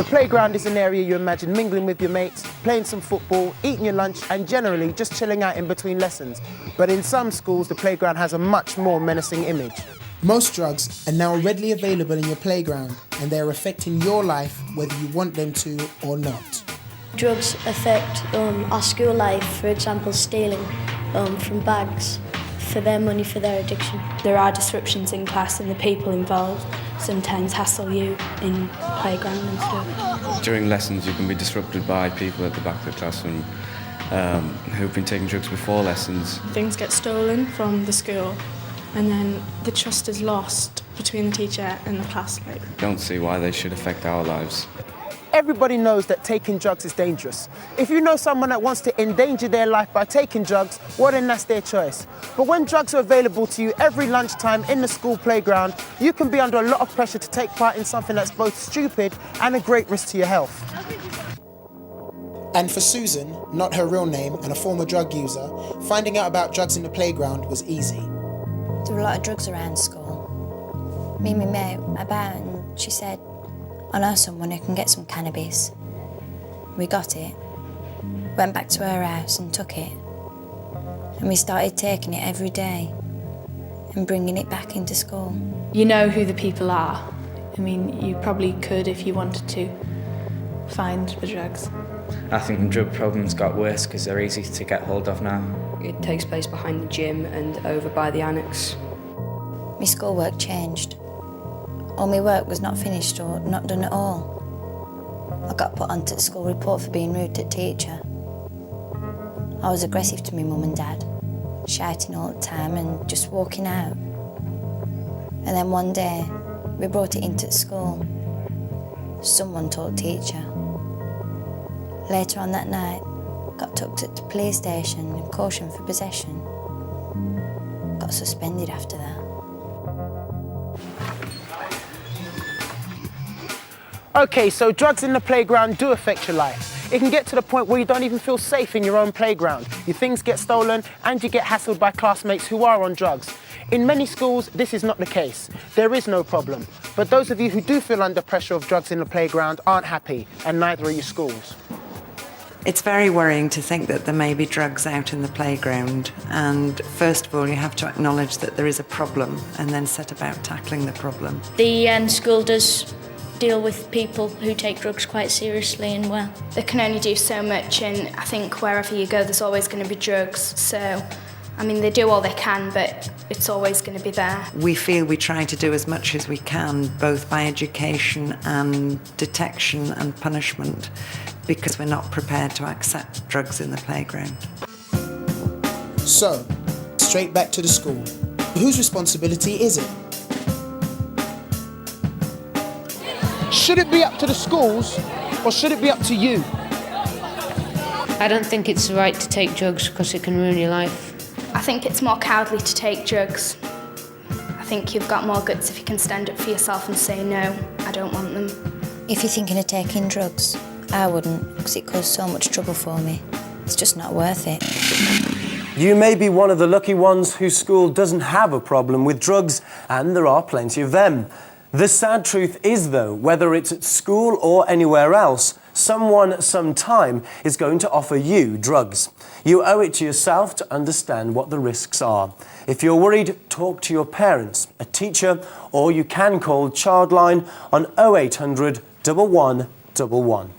The playground is an area you imagine mingling with your mates, playing some football, eating your lunch and generally just chilling out in between lessons. But in some schools, the playground has a much more menacing image. Most drugs are now readily available in your playground and they're affecting your life whether you want them to or not. Drugs affect our school life, for example, stealing from bags for their money, for their addiction. There are disruptions in class and the people involved sometimes hassle you in playground and stuff. During lessons you can be disrupted by people at the back of the classroom who've been taking drugs before lessons. Things get stolen from the school and then the trust is lost between the teacher and the class. Don't see why they should affect our lives. Everybody knows that taking drugs is dangerous. If you know someone that wants to endanger their life by taking drugs, well then that's their choice. But when drugs are available to you every lunchtime in the school playground, you can be under a lot of pressure to take part in something that's both stupid and a great risk to your health. And for Susan, not her real name and a former drug user, finding out about drugs in the playground was easy. There were a lot of drugs around school. Me and my mate went about and she said, I know someone who can get some cannabis. We got it, went back to her house and took it. And we started taking it every day and bringing it back into school. You know who the people are. I mean, you probably could, if you wanted to, find the drugs. I think the drug problem's got worse because they're easy to get hold of now. It takes place behind the gym and over by the annex. My schoolwork changed. All my work was not finished or not done at all. I got put onto the school report for being rude to the teacher. I was aggressive to my mum and dad, shouting all the time and just walking out. And then one day, we brought it into the school. Someone told the teacher. Later on that night, got tucked at the police station and cautioned for possession. Got suspended after that. Okay, so drugs in the playground do affect your life. It can get to the point where you don't even feel safe in your own playground. Your things get stolen and you get hassled by classmates who are on drugs. In many schools, this is not the case. There is no problem. But those of you who do feel under pressure of drugs in the playground aren't happy, and neither are your schools. It's very worrying to think that there may be drugs out in the playground, and first of all you have to acknowledge that there is a problem and then set about tackling the problem. The school does deal with people who take drugs quite seriously and well. They can only do so much and I think wherever you go there's always going to be drugs, so I mean they do all they can but it's always going to be there. We feel we try to do as much as we can, both by education and detection and punishment, because we're not prepared to accept drugs in the playground. So, straight back to the school. Whose responsibility is it? Should it be up to the schools or should it be up to you? I don't think it's right to take drugs because it can ruin your life. I think it's more cowardly to take drugs. I think you've got more guts if you can stand up for yourself and say no, I don't want them. If you're thinking of taking drugs, I wouldn't, because it caused so much trouble for me. It's just not worth it. You may be one of the lucky ones whose school doesn't have a problem with drugs, and there are plenty of them. The sad truth is, though, whether it's at school or anywhere else, someone, sometime, is going to offer you drugs. You owe it to yourself to understand what the risks are. If you're worried, talk to your parents, a teacher, or you can call Childline on 0800 1111.